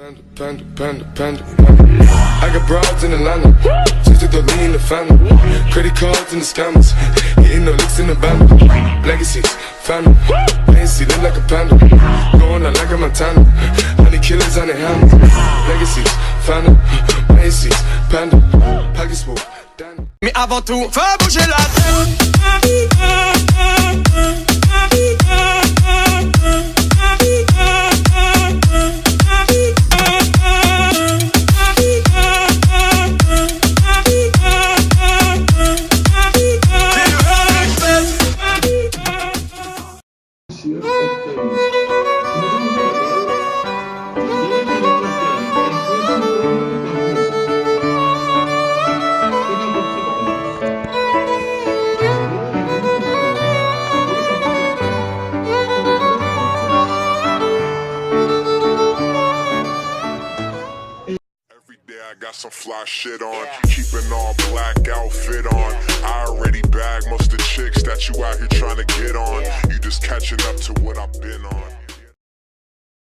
Panda. I got broads in Atlanta, just to lean in the family. Credit cards and the scammers, hitting no licks in the band. Legacies, family, fancy, look like a panda. Going out like a Montana, honey killers on their hands. Legacies, family, fancy, panda, pockets full. Mais avant tout, fais bouger la tête. I got some fly shit on, keep an all black outfit on. I already bagged most of the chicks that you out here trying to get on. You just catching up to what I've been on.